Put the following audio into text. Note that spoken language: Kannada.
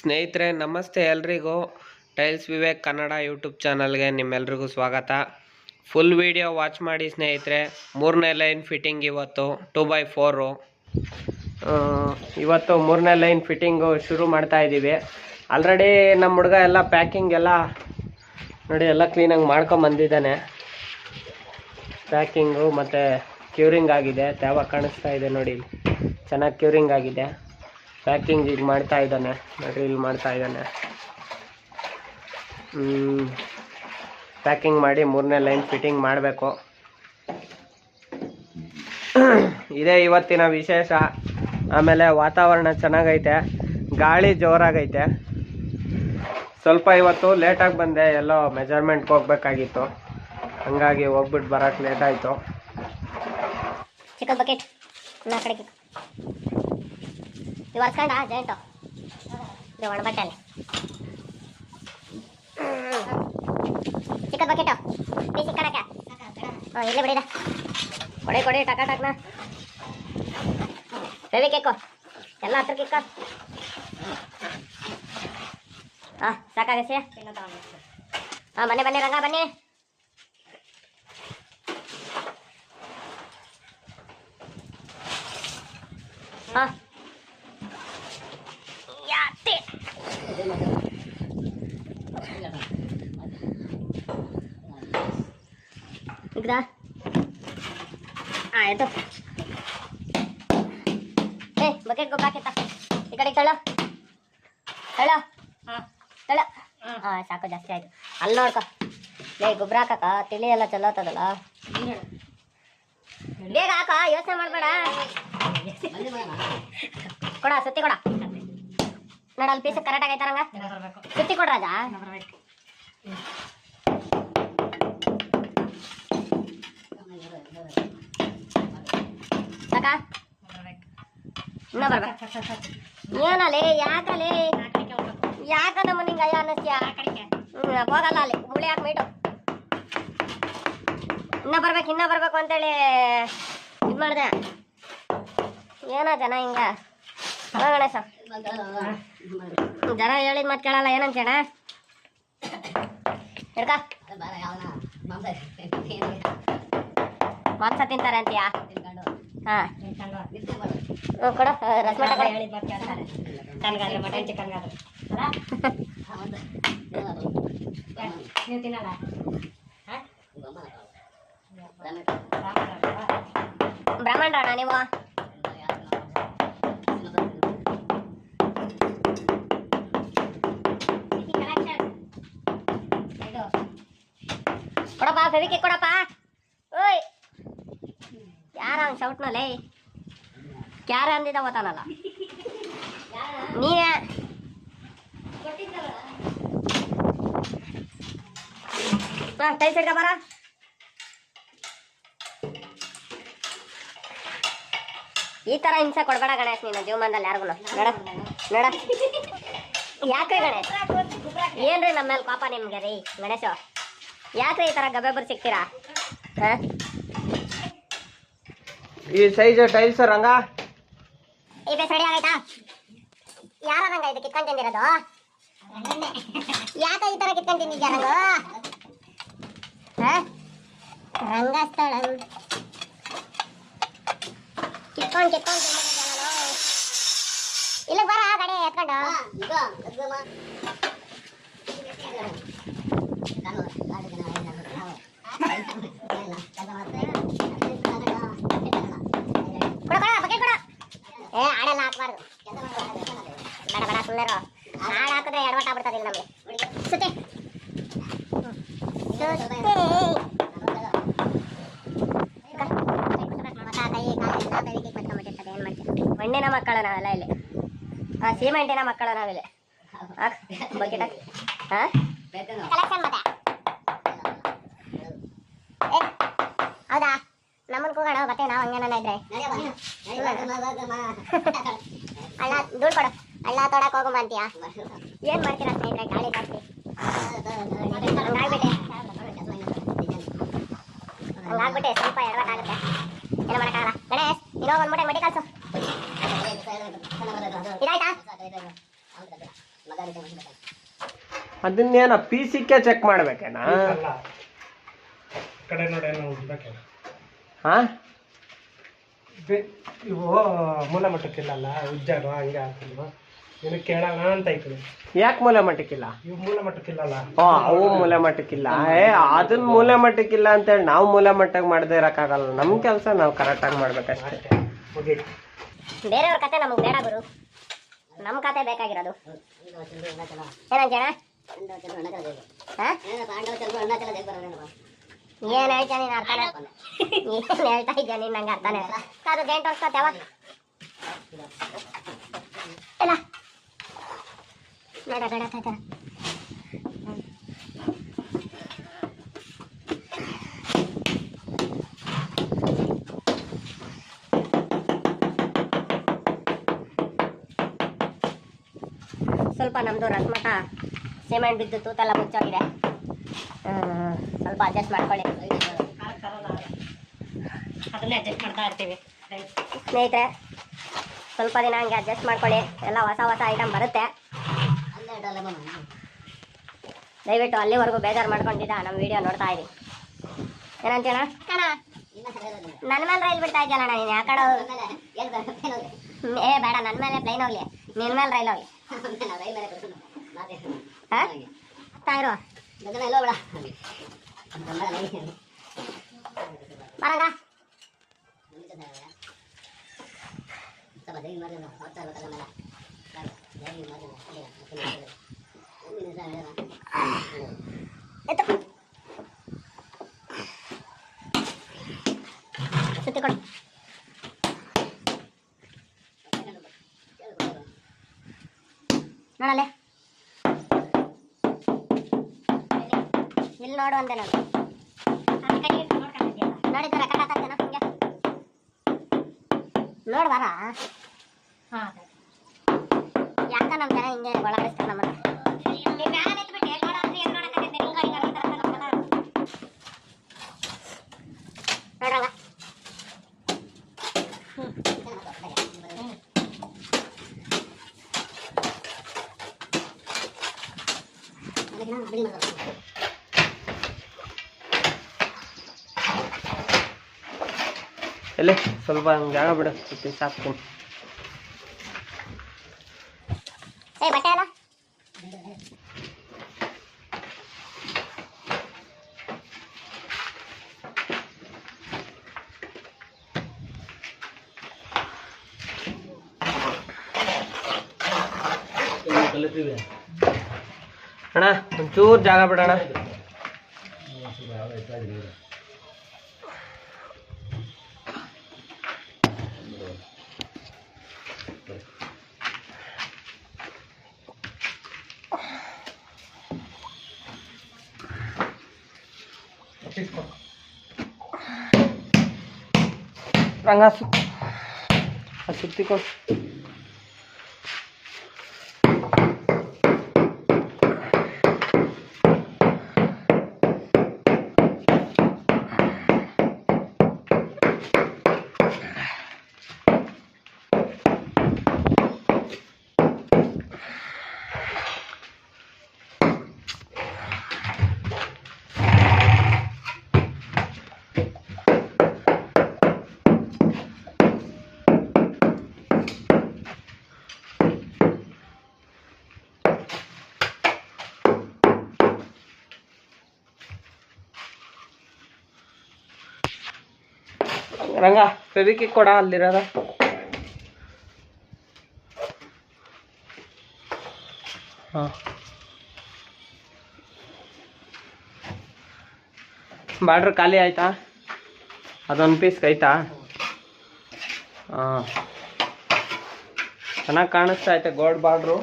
ಸ್ನೇಹಿತರೆ ನಮಸ್ತೆ ಎಲ್ರಿಗೂ. ಟೈಲ್ಸ್ ವಿವೇಕ್ ಕನ್ನಡ ಯೂಟ್ಯೂಬ್ ಚಾನಲ್ಗೆ ನಿಮ್ಮೆಲ್ರಿಗೂ ಸ್ವಾಗತ. ಫುಲ್ ವಿಡಿಯೋ ವಾಚ್ ಮಾಡಿ ಸ್ನೇಹಿತರೆ. ಮೂರನೇ ಲೈನ್ ಫಿಟ್ಟಿಂಗ್ ಇವತ್ತು 2x4. ಇವತ್ತು ಮೂರನೇ ಲೈನ್ ಫಿಟ್ಟಿಂಗು ಶುರು ಮಾಡ್ತಾ ಇದ್ದೀವಿ. ಆಲ್ರೆಡಿ ನಮ್ಮ ಹುಡುಗ ಎಲ್ಲ ಪ್ಯಾಕಿಂಗ್ ಎಲ್ಲ ನೋಡಿ ಎಲ್ಲ ಕ್ಲೀನಾಗಿ ಮಾಡ್ಕೊಂಬಂದಿದ್ದಾನೆ. ಪ್ಯಾಕಿಂಗು ಮತ್ತು ಕ್ಯೂರಿಂಗ್ ಆಗಿದೆ. ತ್ಯಾವ ಕಾಣಿಸ್ತಾ ಇದೆ ನೋಡಿ, ಚೆನ್ನಾಗಿ ಕ್ಯೂರಿಂಗ್ ಆಗಿದೆ. ಪ್ಯಾಕಿಂಗ್ ಈಗ ಮಾಡ್ತಾ ಇದ್ದಾನೆ ನೋಡ್ರಿ, ಇಲ್ಲಿ ಮಾಡ್ತಾ ಇದ್ದಾನೆ. ಪ್ಯಾಕಿಂಗ್ ಮಾಡಿ ಮೂರನೇ ಲೈನ್ ಫಿಟ್ಟಿಂಗ್ ಮಾಡಬೇಕು. ಇದೇ ಇವತ್ತಿನ ವಿಶೇಷ. ಆಮೇಲೆ ವಾತಾವರಣ ಚೆನ್ನಾಗೈತೆ, ಗಾಳಿ ಜೋರಾಗೈತೆ. ಸ್ವಲ್ಪ ಇವತ್ತು ಲೇಟಾಗಿ ಬಂದೆ, ಎಲ್ಲೋ ಮೆಜರ್ಮೆಂಟ್ಗೆ ಹೋಗ್ಬೇಕಾಗಿತ್ತು, ಹಂಗಾಗಿ ಹೋಗ್ಬಿಟ್ಟು ಬರೋಕ್ಕೆ ಲೇಟ್ ಆಯಿತು. ಚಿಕನ್ ಬಕೆಟ್ ಕಡೆಗೆ ಇವು ಹೊರ್ಸ್ಕೊಂಡ ಜಾಯಿಂಟು ಇದು ಒಣ ಬಟ್ಟೆಲ್ಲಿ ಚಿಕನ್ ಬಕೆಟು ಪೀಸಿ ಕಣಕ್ಕೆ ಇಲ್ಲೇ ಬಿಡಿದ ಕೊಡಿ ಟಕಾಟಕ್ನ ಬೇಬಿ ಕೇಕು ಎಲ್ಲ ಹತ್ರ ಕೇಕ ಹಾಂ ಸಾಕಾಗಸಿ. ಹಾಂ ಬನ್ನಿ ರಂಗ ಬನ್ನಿ. ಹಾಂ ಯಾತೆ ಈಗ ಆಯಿತು. ಬಕೆಟ್ ಗೊಬ್ಬರ ಹಾಕಿತ್ತ ಈ ಕಡೆಗೆ ತಳ್ಳೋ ಹಾಂ ಸಾಕು, ಜಾಸ್ತಿ ಆಯಿತು. ಅಲ್ಲಿ ನೋಡ್ಕೊ ಗೊಬ್ಬರ ಹಾಕಕ್ಕ ತಿಳಿ ಎಲ್ಲ ಚಲೋತದಲ್ಲ, ಬೇಗ ಹಾಕ, ಯೋಚನೆ ಮಾಡಬೇಡ. ಕೊಡ ಸುತ್ತಿ ಕೊಡ ನೋಡ, ಅಲ್ಲಿ ಪೀಸ್ ಕರೆಕ್ಟಾಗಿ ಆಯ್ತಾರಂಗ ಸುತ್ತಿ ಕೊಡ ರಾಜ. ಸಾಕ ಇನ್ನ ಬರ್ಬೇಕು. ಏನಲ್ಲೇ ಯಾಕದಮ್ಮ ನಿಂಗೆ ಅಯ್ಯ ಅನ್ನಿಸ್ತೀಯ? ಹೋಗಲ್ಲ ಅಲ್ಲಿ ಗುಳಿ ಹಾಕಿ ಮೀಟು. ಇನ್ನ ಬರ್ಬೇಕು ಅಂತೇಳಿ ಇದು ಮಾಡಿದೆ. ಏನೋ ಜನ ಹಿಂಗ ಗಣೇಶ ಜನ ಹೇಳಿದ ಮತ್ತೆ ಕೇಳಲ್ಲ. ಏನಂತೇಣ ಹಿಡ್ಕ ಮಾಂಸ ತಿಂತಾರೆ ಅಂತೀಯಾ? ಹಾಂ ಕೊಡ ರಸಮಟ ಮಟನ್ ಚಿಕನ್ ನೀವು ತಿನ್ನಲ್ಲ? ಬ್ರಾಹ್ಮಣರಣ್ಣ ನೀವು? ಕೊಡಪ್ಪ ಫೆವಿಕೆ ಕೊಡಪ್ಪ. ಓಯ್ ಯಾರ ಅವ್ನು ಶೌಟ್ನಲ್ಲೇ ಕ್ಯಾರ ಅಂದಿದ್ದ ಓತಾನಲ್ಲ ನೀವೇ. ಹಾಂ ಟೈಸ್ ಹಿಡ್ಕ ಬರ. ಈ ಥರ ಹಿಂಸೆ ಕೊಡಬೇಡ ಗಣೇಶ್ ನೀನು ಜೀವಮಾನದಲ್ಲಿ ಯಾರಿಗೂ. ನೋಡ ಯಾಕ್ರಿ ಗಣೇಶ್, ಏನ್ರಿ ನಮ್ಮ ಮೇಲೆ ಪಾಪ ನಿಮ್ಗೆ ರೀ ಗಣೇಶ? ಯಾಕ್ರಿ ಈ ಥರ ಗಬ್ಬೆಬ್ಬರು ಸಿಗ್ತೀರಾ? ಈ ಸೈಜ್ ಟೈಲ್ಸ್ ರಂಗ ಈ ಬೇಸ್ ರೆಡಿ ಆಗೈತಾ? ಯಾರ ರಂಗ ಇದು ಕಿತ್ಕೊಂಡು ತಿಂದಿರೋದು? ಯಾಕೆ ಈ ಥರ ಕಿತ್ಕೊಂಡು ತಿಂದಿದ್ಯಾ ರಂಗು? ರಂಗಸ್ಥಳ ಕಿತ್ಕೊಂಡು ಇಲ್ಲಿಗೆ ಬರ ಗಾಡಿ ಎತ್ಕೊಂಡು. ಬಕೆಟ್ ಕೊಡ. ಆಡೆಲ್ಲ ಹಾಕ್ಬಾರ್ದು, ಬೇಡ ಸುಮ್ಮನೆ ಹಾಡು ಹಾಕಿದ್ರೆ ಎಡವಟ್ಟ ಆಗ್ಬಿಡ್ತದೆ ಇಲ್ಲಿ ನಮಗೆ. ಸುತ್ತಿ ಮಣ್ಣಿನ ಮಕ್ಕಳು ನಾವೆಲ್ಲ ಇಲ್ಲಿ. ಹಾಂ ಸಿಮೆಂಟಿನ ಮಕ್ಕಳು ನಾವಿಲ್ಲಿ. ಬಕೆಟ್ ಹಾಂ ಕಲೆಕ್ಷನ್ ಮತ್ತೆ ಹೌದಾ? ನಮ್ಮನ್ನು ಕೂಗೋಣ ಬತ್ತೆ ನಾವು ಹಂಗೇನ ಇದ್ರೆ ಅಲ್ಲ ದುಡ್ಡು ಕೊಡು, ಅಲ್ಲ ತೊಡಕ್ಕೆ ಹೋಗು ಅಂತೀಯಾ? ಏನು ಮಾಡ್ತೀರಾ ಸ್ನೇಹಿತರೆ? ಗಾಳಿ ಜಾಸ್ತಿ ಹಂಗಾಗ್ಬಿಟ್ಟೆ ಸ್ವಲ್ಪ ಎಡವಟ್ಟಾಗುತ್ತೆ, ಏನು ಮಾಡೋಕ್ಕಾಗಲ್ಲ. ಗಣೇಶ್ ಇನ್ನೋ ಒಂದು ಮೂಟೆ ಮಡಿ ಕಳ್ಸು. ಇದಾಯ್ತಾ? ಅದನ್ನೇನ ಪೀಸಿಕ್ಕೆ ಚೆಕ್ ಮಾಡ್ಬೇಕೇನ? ಕಡೆ ನೋಡಿ ಏನೋ ಉಳ್ಬೇಕೇನ? ಹಾ, ಇವು ಮೂಲ ಮಟ್ಟಕ್ಕಿಲ್ಲಲ್ಲ, ಉಜ್ಜಾಗ ಹಂಗೆ ಹಾಕಿಲ್ವ, ಏನು ಕೇಳೋಣ ಅಂತ ಐತೆ. ಯಾಕೆ ಮೂಲೆ ಮಟ್ಟಕ್ಕಿಲ್ಲ? ಇವು ಮೂಲ ಮಟ್ಟಕ್ಕಿಲ್ಲಲ್ಲ. ಅವು ಮೂಲೆ ಮಟ್ಟಕ್ಕಿಲ್ಲ. ಅದನ್ನ ಮೂಲೆ ಮಟ್ಟಕ್ಕಿಲ್ಲ ಅಂತೇಳಿ ನಾವು ಮೂಲೆ ಮಟ್ಟಕ್ಕೆ ಮಾಡದೇ ಇರೋಕ್ಕಾಗಲ್ಲ. ನಮ್ಮ ಕೆಲಸ ನಾವು ಕರೆಕ್ಟಾಗಿ ಮಾಡ್ಬೇಕಷ್ಟೇ. ಮುಗೀತು. ಬೇರೆಯವ್ರ ಕತೆ ನಮಗೆ ಬೇಡ ಗುರು, ನಮ್ಮ ಕತೆ ಬೇಕಾಗಿರೋದು. ಏನಂತೇಣ? ಏನು ಹೇಳ್ತಾ ನೀನು ಅರ್ಥನೇ ಏನು ಹೇಳ್ತಾ ಇದ್ಯಾ ನೀನು? ನಂಗೆ ಅರ್ಥನೇ ಅದು ಗಂಟು ಹೊಸ್ಕೊತೇವ ಇಲ್ಲ ನೋಡ ಬೇಡ ಆಯ್ತಾರ. ಸ್ವಲ್ಪ ನಮ್ಮದು ರಸಮಠ ಸಿಮೆಂಟ್ ಬಿದ್ದು ತೂತೆಲ್ಲ ಮುಚ್ಚೋಗಿದೆ. ಸ್ವಲ್ಪ ಅಡ್ಜಸ್ಟ್ ಮಾಡ್ಕೊಳ್ಳಿ, ಅದನ್ನೇ ಅಡ್ಜಸ್ಟ್ ಮಾಡ್ತಾ ಇರ್ತೀವಿ ಸ್ನೇಹಿತರೆ. ಸ್ವಲ್ಪ ದಿನ ಹಂಗೆ ಅಡ್ಜಸ್ಟ್ ಮಾಡ್ಕೊಳ್ಳಿ, ಎಲ್ಲ ಹೊಸ ಹೊಸ ಐಟಮ್ ಬರುತ್ತೆ. ದಯವಿಟ್ಟು ಅಲ್ಲಿವರೆಗೂ ಬೇಜಾರು ಮಾಡ್ಕೊಂಡಿದ್ದ ನಮ್ಮ ವಿಡಿಯೋ ನೋಡ್ತಾ ಇರಿ. ಏನಂತೇಣ? ನನ್ನ ಮೇಲೆ ರೈಲ್ ಬಿಡ್ತಾ ಇದ್ದಲ್ಲ ನೀನು ಯಾಕಡೆ? ಏ ಬೇಡ, ನನ್ನ ಮೇಲೆ ಪ್ಲೈನ್ ಹೋಗ್ಲಿ, ನಿನ್ನ ಮೇಲೆ ರೈಲ್ ಹೋಗ್ಲಿ. ಇರೋ ಬರಂಗ ಸುತ್ತಿ ಕೊಡು. ನೋಡಲ್ಲೇ ಇಲ್ಲಿ ನೋಡು ಅಂದೆ ನಾನು. ನೋಡಿದ್ರೆ ಕಡೆ ಹಾಕತ್ತೇನ ಹಂಗೆ ನೋಡ್ಬಾರ. ಯಾಕ ನಮ್ಮ ಜನ ಹಿಂಗೆ ಒಳಗಡಿಸ್ತಾರೆ ನಮ್ಮನ್ನ? ನೋಡ್ರವ ಎಲ್ಲಿ ಸ್ವಲ್ಪ ಹಂಗೆ ಜಾಗ ಬಿಡು, ಸಾಕ್ತೀನಿ. ಏ ಬಟ್ಟೆ ಅಲ್ಲ ಅಣ್ಣ, ಒಂಚೂರು ಜಾಗ ಬಿಡೋಣ. ರಂಗ ಸುತ್ತಿಕೊಂಡು ರಂಗ ಫೆವಿಕಿಕ್ ಕೊಡ ಅಲ್ಲಿರೋದ. ಹಾಂ, ಬಾರ್ಡ್ರ್ ಖಾಲಿ ಆಯ್ತಾ? ಅದೊಂದು ಪೀಸ್ ಆಯ್ತಾ? ಹಾಂ, ಚೆನ್ನಾಗಿ ಕಾಣಿಸ್ತಾ ಐತೆ ಗೋಲ್ಡ್ ಬಾರ್ಡ್ರು.